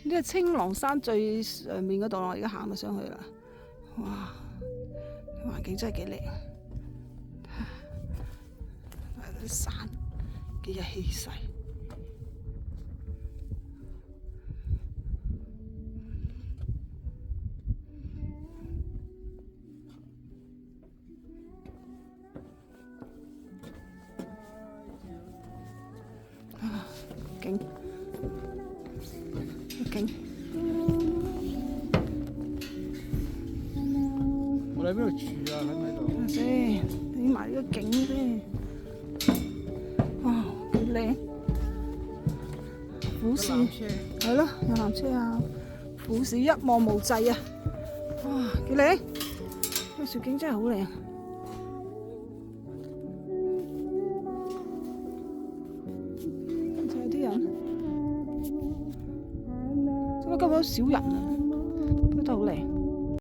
呢個青狼山最上面嗰度，我而家行到上去啦。哇，環境真係幾靚，啲山幾有氣勢。勁，勁！我哋喺邊度住啊？喺唔喺度？睇下先，睇埋呢個景先。哇，幾靚！俯視係咯，有纜車啊！俯視一望無際啊！哇，幾靚！呢個雪景真係好靚。仲有啲人，點解今日好少人啊？